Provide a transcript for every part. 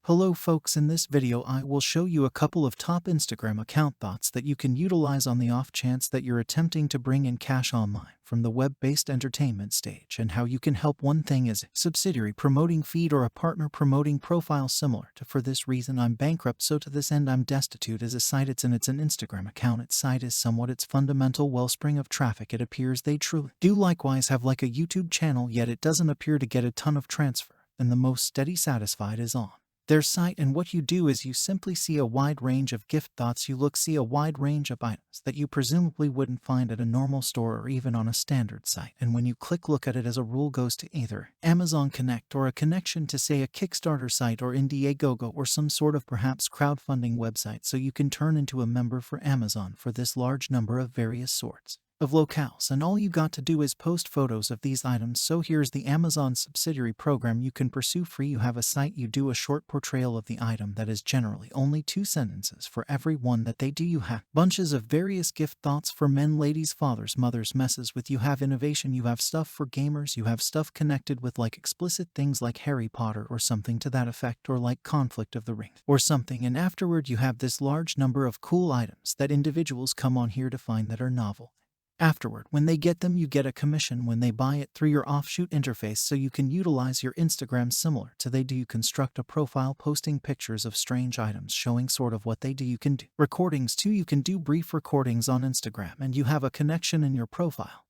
Hello folks, in this video I will show you a couple of top Instagram account thoughts that you can utilize on the off chance that you're attempting to bring in cash online from the web-based entertainment stage, and how you can help. One thing is a subsidiary promoting feed or a partner promoting profile similar to "For this reason I'm bankrupt, so to this end I'm destitute" as a site. It's an Instagram account. Its site is somewhat its fundamental wellspring of traffic. It appears they truly do likewise have like a YouTube channel, yet it doesn't appear to get a ton of transfer, and the most steady satisfied is on their site. And what you do is you simply see a wide range of gift thoughts. You see a wide range of items that you presumably wouldn't find at a normal store or even on a standard site. And when you look at it, as a rule goes to either Amazon Connect or a connection to, say, a Kickstarter site or Indiegogo or some sort of perhaps crowdfunding website, so you can turn into a member for Amazon for this large number of various sorts of locales. And all you got to do is post photos of these items. So here's the Amazon subsidiary program you can pursue free. You have a site, you do a short portrayal of the item that is generally only 2 sentences for every one that they do. You have bunches of various gift thoughts for men, ladies, fathers, mothers, messes with. You have innovation, you have stuff for gamers, you have stuff connected with like explicit things like Harry Potter or something to that effect, or like Conflict of the Ring or something. And afterward you have this large number of cool items that individuals come on here to find that are novel. Afterward, when they get them, you get a commission when they buy it through your offshoot interface, so you can utilize your Instagram similar to they do. You construct a profile posting pictures of strange items showing sort of what they do. You can do recordings too. You can do brief recordings on Instagram, and you have a connection in your profile.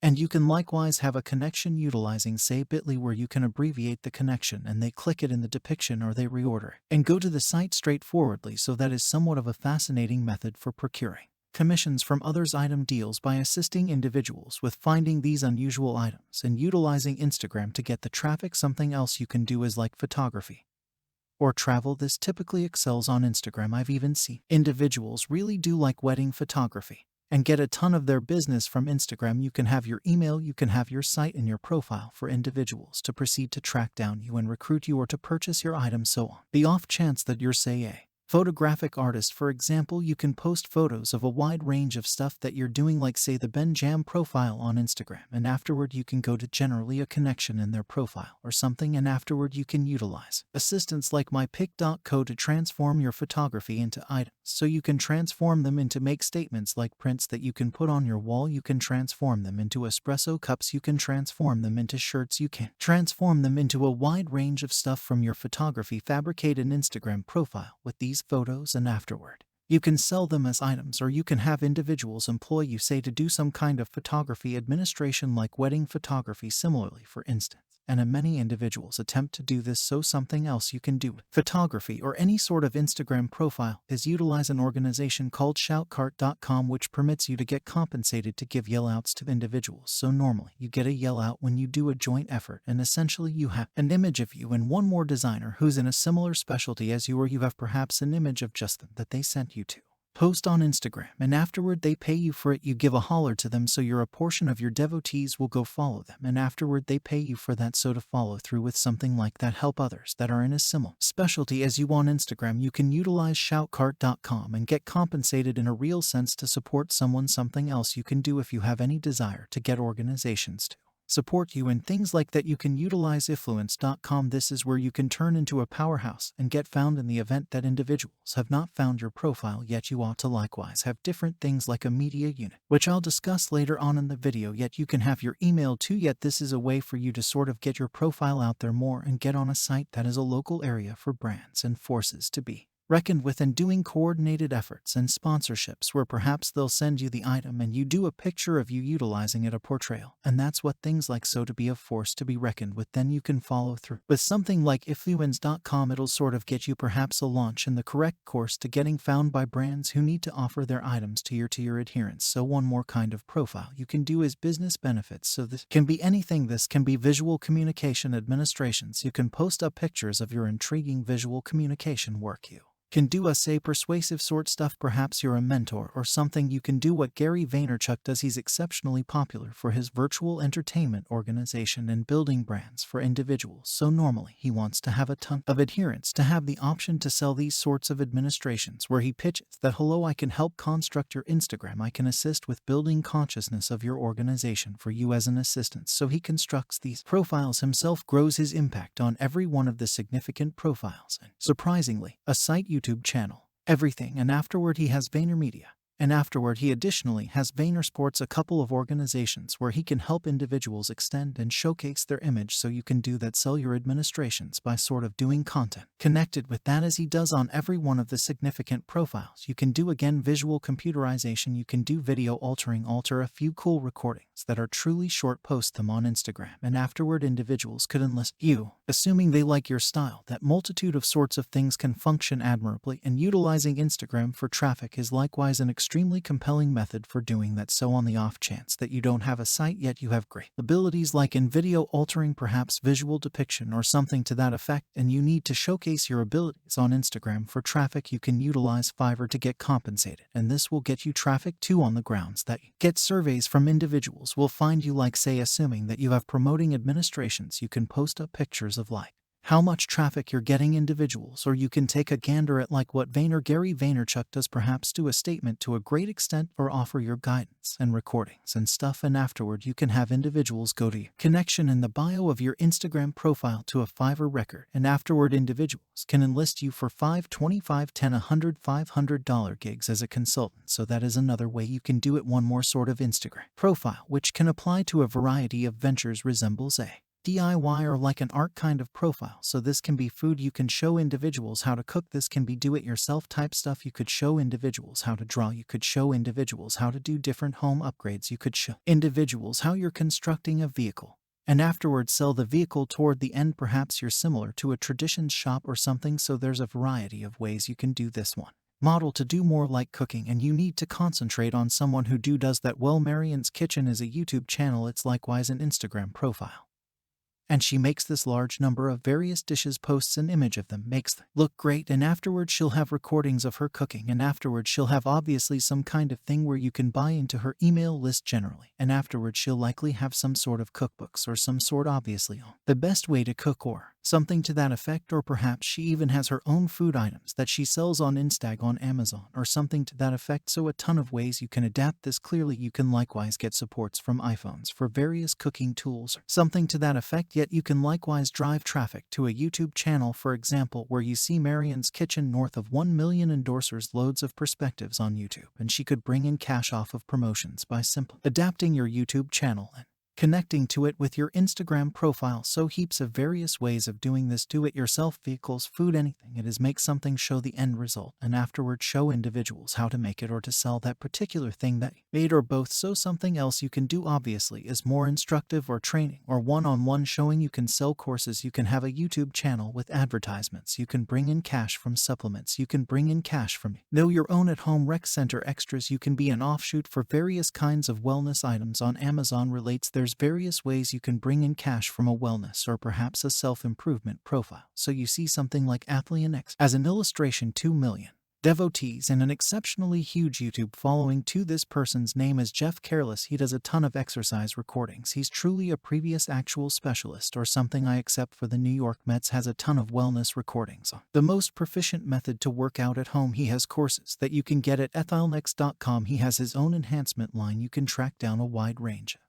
And you can likewise have a connection utilizing, say, Bitly, where you can abbreviate the connection and they click it in the depiction or they reorder and go to the site straightforwardly. So that is somewhat of a fascinating method for procuring commissions from others' item deals by assisting individuals with finding these unusual items and utilizing Instagram to get the traffic. Something else you can do is like photography or travel. This typically excels on Instagram. I've even seen individuals really do like wedding photography and get a ton of their business from Instagram. You can have your email, you can have your site and your profile for individuals to proceed to track down you and recruit you or to purchase your items. So on the off chance that you're, say, a photographic artist, for example, you can post photos of a wide range of stuff that you're doing, like, say, the Ben Jam profile on Instagram, and afterward you can go to generally a connection in their profile or something, and afterward you can utilize assistants like mypic.co to transform your photography into items. So you can transform them into make statements like prints that you can put on your wall. You can transform them into espresso cups. You can transform them into shirts. You can transform them into a wide range of stuff from your photography. Fabricate an Instagram profile with these photos, and afterward you can sell them as items, or you can have individuals employ you, say, to do some kind of photography administration like wedding photography similarly, for instance. And many individuals attempt to do this. So something else you can do with photography or any sort of Instagram profile is utilize an organization called shoutcart.com, which permits you to get compensated to give yell-outs to individuals. So normally you get a yell-out when you do a joint effort, and essentially you have an image of you and one more designer who's in a similar specialty as you, or you have perhaps an image of just them that they sent you to post on Instagram, and afterward they pay you for it. You give a holler to them, so a portion of your devotees will go follow them, and afterward they pay you for that. So to follow through with something like that, help others that are in a similar specialty as you on Instagram, you can utilize shoutcart.com and get compensated in a real sense to support someone. Something else you can do if you have any desire to get organizations to support you and things like that, you can utilize influence.com. This is where you can turn into a powerhouse and get found in the event that individuals have not found your profile yet. You ought to likewise have different things like a media unit, which I'll discuss later on in the video. Yet you can have your email too. Yet this is a way for you to sort of get your profile out there more and get on a site that is a local area for brands and forces to be reckoned with, and doing coordinated efforts and sponsorships where perhaps they'll send you the item and you do a picture of you utilizing it, a portrayal. And that's what things like so to be a force to be reckoned with. Then you can follow through with something like influence.com. It'll sort of get you perhaps a launch in the correct course to getting found by brands who need to offer their items to your adherents. So one more kind of profile you can do is business benefits. So this can be anything. This can be visual communication administrations. You can post up pictures of your intriguing visual communication work you can do persuasive sort stuff. Perhaps you're a mentor or something. You can do what Gary Vaynerchuk does. He's exceptionally popular for his virtual entertainment organization and building brands for individuals. So normally he wants to have a ton of adherents to have the option to sell these sorts of administrations where he pitches that, hello, I can help construct your Instagram. I can assist with building consciousness of your organization for you as an assistant. So he constructs these profiles himself, grows his impact on every one of the significant profiles, and surprisingly, a site, YouTube channel, everything. And afterward he has VaynerMedia. And afterward he additionally has VaynerSports, a couple of organizations where he can help individuals extend and showcase their image. So you can do that, sell your administrations by sort of doing content connected with that, as he does on every one of the significant profiles. You can do again visual computerization. You can do video altering, alter a few cool recordings that are truly short, post them on Instagram, and afterward individuals could enlist you, assuming they like your style. That multitude of sorts of things can function admirably, and utilizing Instagram for traffic is likewise an extremely compelling method for doing that. So on the off chance that you don't have a site yet, you have great abilities like in video altering, perhaps visual depiction or something to that effect, and you need to showcase your abilities on Instagram for traffic, you can utilize Fiverr to get compensated, and this will get you traffic too, on the grounds that you get surveys from individuals will find you, like say assuming that you have promoting administrations, you can post up pictures of like how much traffic you're getting individuals, or you can take a gander at like what Gary Vaynerchuk does, perhaps do a statement to a great extent or offer your guidance and recordings and stuff, and afterward you can have individuals go to your connection in the bio of your Instagram profile to a Fiverr record, and afterward individuals can enlist you for $5, $25, $10, $100, $500 gigs as a consultant. So that is another way you can do it. One more sort of Instagram profile which can apply to a variety of ventures resembles a DIY or like an art kind of profile. So this can be food. You can show individuals how to cook. This can be do-it-yourself type stuff. You could show individuals how to draw. You could show individuals how to do different home upgrades. You could show individuals how you're constructing a vehicle, and afterwards sell the vehicle toward the end. Perhaps you're similar to a traditions shop or something. So there's a variety of ways you can do this one model to do more like cooking, and you need to concentrate on someone who does that well. Marion's Kitchen is a YouTube channel. It's likewise an Instagram profile, and she makes this large number of various dishes, posts an image of them, makes them look great, and afterwards she'll have recordings of her cooking, and afterwards she'll have obviously some kind of thing where you can buy into her email list generally, and afterwards she'll likely have some sort of cookbooks or some sort obviously on the best way to cook or something to that effect, or perhaps she even has her own food items that she sells on Instag, on Amazon or something to that effect. So a ton of ways you can adapt this. Clearly you can likewise get supports from iPhones for various cooking tools or something to that effect, yet you can likewise drive traffic to a YouTube channel, for example, where you see Marion's Kitchen north of 1 million endorsers, loads of perspectives on YouTube, and she could bring in cash off of promotions by simply adapting your YouTube channel and connecting to it with your Instagram profile. So heaps of various ways of doing this. Do it yourself, vehicles, food, anything it is. Make something, show the end result, and afterwards show individuals how to make it or to sell that particular thing that you made, or both. So something else you can do obviously is more instructive or training or one-on-one showing. You can sell courses. You can have a YouTube channel with advertisements. You can bring in cash from supplements. You can bring in cash from know your own at-home rec center extras. You can be an offshoot for various kinds of wellness items on Amazon relates. There's various ways you can bring in cash from a wellness or perhaps a self-improvement profile. So you see something like Athlean X as an illustration, 2 million devotees and an exceptionally huge YouTube following. To this person's name is Jeff Careless. He does a ton of exercise recordings. He's truly a previous actual specialist or something, I accept, for the New York Mets. Has a ton of wellness recordings on the most proficient method to work out at home. He has courses that you can get at ethylnex.com. He has his own enhancement line. You can track down a wide range of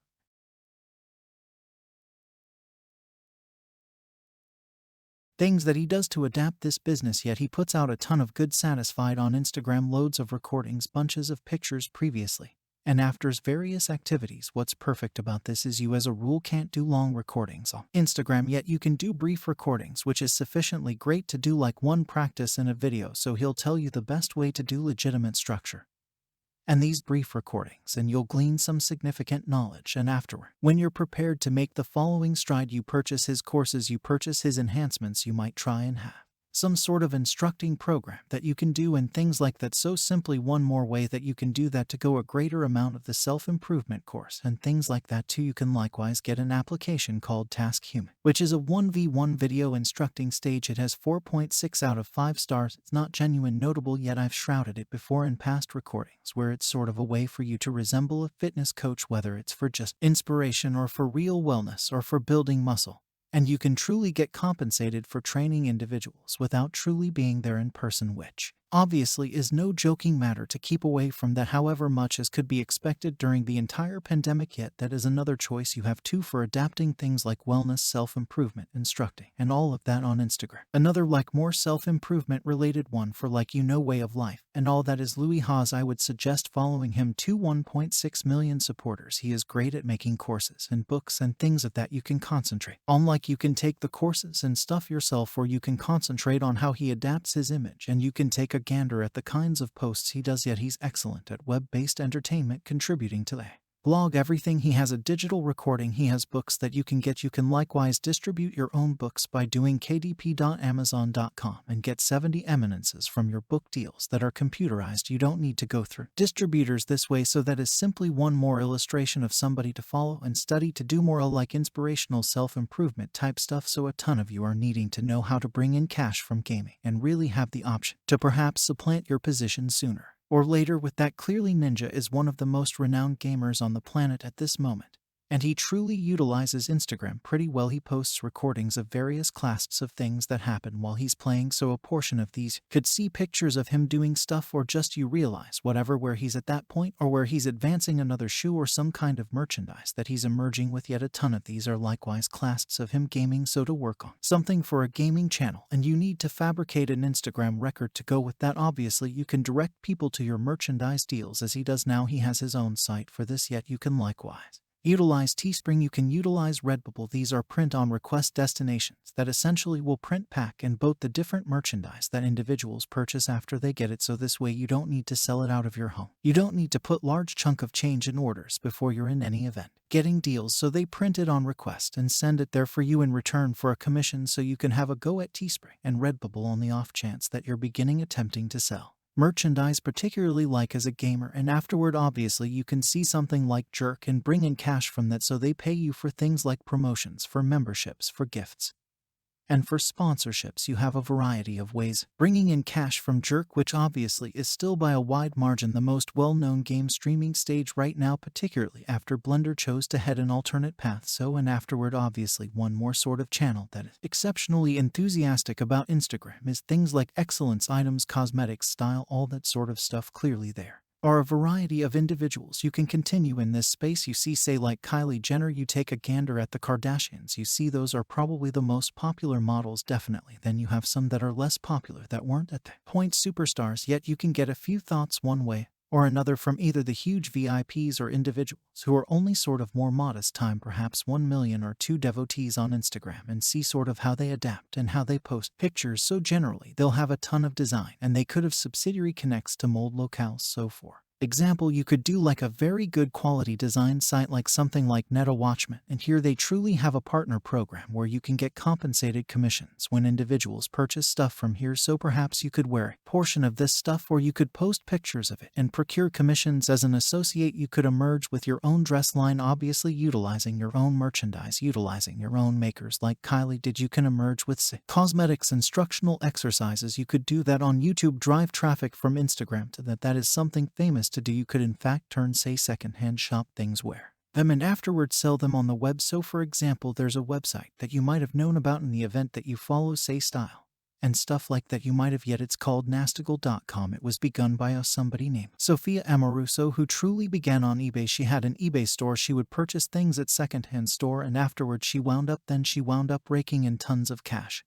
things that he does to adapt this business, yet he puts out a ton of good satisfied on Instagram, loads of recordings, bunches of pictures previously and after's various activities. What's perfect about this is you as a rule can't do long recordings on Instagram, yet you can do brief recordings, which is sufficiently great to do like one practice in a video. So he'll tell you the best way to do legitimate structure and these brief recordings, and you'll glean some significant knowledge. And afterward, when you're prepared to make the following stride, you purchase his courses, you purchase his enhancements. You might try and have some sort of instructing program that you can do and things like that. So simply one more way that you can do that to go a greater amount of the self-improvement course and things like that too. You can likewise get an application called Task Human, which is a 1v1 video instructing stage. It has 4.6 out of 5 stars. It's not genuine notable yet. I've shrouded it before in past recordings where it's sort of a way for you to resemble a fitness coach, whether it's for just inspiration or for real wellness or for building muscle. And you can truly get compensated for training individuals without truly being there in person, which obviously is no joking matter to keep away from that, however much as could be expected during the entire pandemic. Yet that is another choice you have too for adapting things like wellness, self-improvement, instructing, and all of that on Instagram. Another like more self-improvement related one for way of life and all that is Louis Haas. I would suggest following him to 1.6 million supporters. He is great at making courses and books and things of that you can concentrate on. Like you can take the courses and stuff yourself, or you can concentrate on how he adapts his image, and you can take a gander at the kinds of posts he does. Yet he's excellent at web-based entertainment, contributing to the blog, everything. He has a digital recording. He has books that you can get. You can likewise distribute your own books by doing kdp.amazon.com and get 70 eminences from your book deals that are computerized. You don't need to go through distributors this way. So that is simply one more illustration of somebody to follow and study to do more like inspirational self-improvement type stuff. So a ton of you are needing to know how to bring in cash from gaming and really have the option to perhaps supplant your position sooner or later with that. Clearly Ninja is one of the most renowned gamers on the planet at this moment, and he truly utilizes Instagram pretty well. He posts recordings of various classes of things that happen while he's playing, so a portion of these could see pictures of him doing stuff, or just you realize whatever where he's at that point, or where he's advancing another shoe or some kind of merchandise that he's emerging with. Yet a ton of these are likewise classes of him gaming. So to work on something for a gaming channel and you need to fabricate an Instagram record to go with that, obviously you can direct people to your merchandise deals as he does now. He has his own site for this. Yet you can likewise utilize Teespring, you can utilize Redbubble. These are print-on-request destinations that essentially will print, pack, and boat the different merchandise that individuals purchase after they get it. So this way you don't need to sell it out of your home. You don't need to put large chunk of change in orders before you're in any event getting deals. So they print it on request and send it there for you in return for a commission, so you can have a go at Teespring and Redbubble on the off chance that you're beginning attempting to sell merchandise, particularly like as a gamer, and afterward obviously you can see something like Jerk and bring in cash from that. So they pay you for things like promotions, for memberships, for gifts, and for sponsorships. You have a variety of ways bringing in cash from Jerk, which obviously is still by a wide margin the most well-known game streaming stage right now, particularly after Blender chose to head an alternate path. So and afterward obviously one more sort of channel that is exceptionally enthusiastic about Instagram is things like excellence items, cosmetics, style, all that sort of stuff. Clearly there are a variety of individuals you can continue in this space. You see, say like Kylie Jenner, you take a gander at the Kardashians, you see those are probably the most popular models, definitely. Then you have some that are less popular that weren't at the point superstars, yet you can get a few thoughts one way or another from either the huge VIPs or individuals who are only sort of more modest time, perhaps 1 million or 2 devotees on Instagram, and see sort of how they adapt and how they post pictures. So generally they'll have a ton of design, and they could have subsidiary connects to mold locales. So for example, you could do like a very good quality design site like something like Netta Watchman, and here they truly have a partner program where you can get compensated commissions when individuals purchase stuff from here. So perhaps you could wear a portion of this stuff, or you could post pictures of it and procure commissions as an associate. You could emerge with your own dress line, obviously utilizing your own merchandise, utilizing your own makers like Kylie did. You can emerge with say, cosmetics, instructional exercises. You could do that on YouTube, drive traffic from Instagram to that. That is something famous to do. You could in fact turn say secondhand shop things, wear them, and afterwards sell them on the web. So for example, there's a website that you might have known about in the event that you follow, say style and stuff like that. You might have, yet it's called nastigal.com. It was begun by somebody named Sophia Amoruso, who truly began on eBay. She had an eBay store. She would purchase things at secondhand store, and afterwards she wound up raking in tons of cash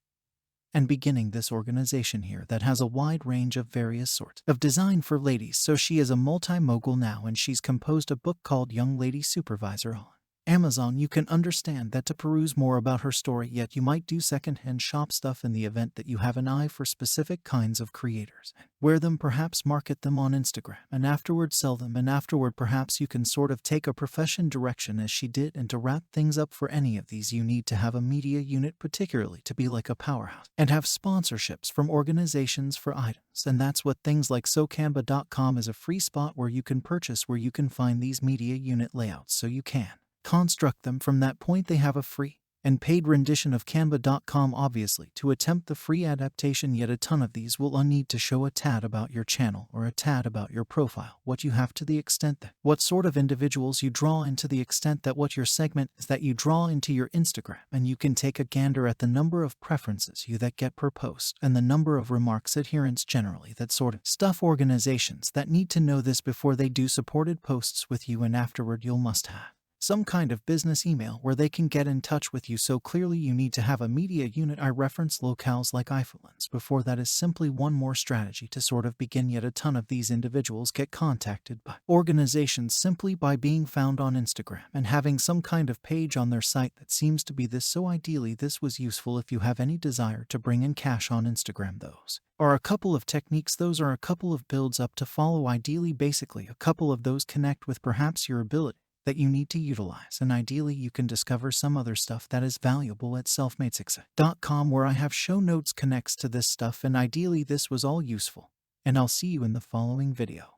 and beginning this organization here that has a wide range of various sorts of design for ladies. So she is a multi-mogul now, and she's composed a book called Young Lady Supervisor on Amazon, you can understand that to peruse more about her story, yet you might do secondhand shop stuff in the event that you have an eye for specific kinds of creators. Wear them, perhaps market them on Instagram, and afterward sell them, and afterward perhaps you can sort of take a profession direction as she did. And to wrap things up, for any of these you need to have a media unit, particularly to be like a powerhouse, and have sponsorships from organizations for items. And that's what things like Canva.com is, a free spot where you can purchase, where you can find these media unit layouts so you can construct them. From that point, they have a free and paid rendition of Canva.com, obviously, to attempt the free adaptation. Yet a ton of these will need to show a tad about your channel or a tad about your profile, what you have, to the extent that what sort of individuals you draw in, to the extent that what your segment is that you draw into your Instagram. And you can take a gander at the number of preferences you that get per post and the number of remarks, adherents, generally that sort of stuff. Organizations that need to know this before they do supported posts with you, and afterward you'll must have some kind of business email where they can get in touch with you. So clearly you need to have a media unit. I reference locales like iPhones before. That is simply one more strategy to sort of begin. Yet a ton of these individuals get contacted by organizations simply by being found on Instagram and having some kind of page on their site that seems to be this. So ideally this was useful if you have any desire to bring in cash on Instagram. Those are a couple of techniques. Those are a couple of builds up to follow. Ideally, basically, a couple of those connect with perhaps your ability that you need to utilize, and ideally you can discover some other stuff that is valuable at selfmadesuccess.com, where I have show notes connects to this stuff. And ideally this was all useful, and I'll see you in the following video.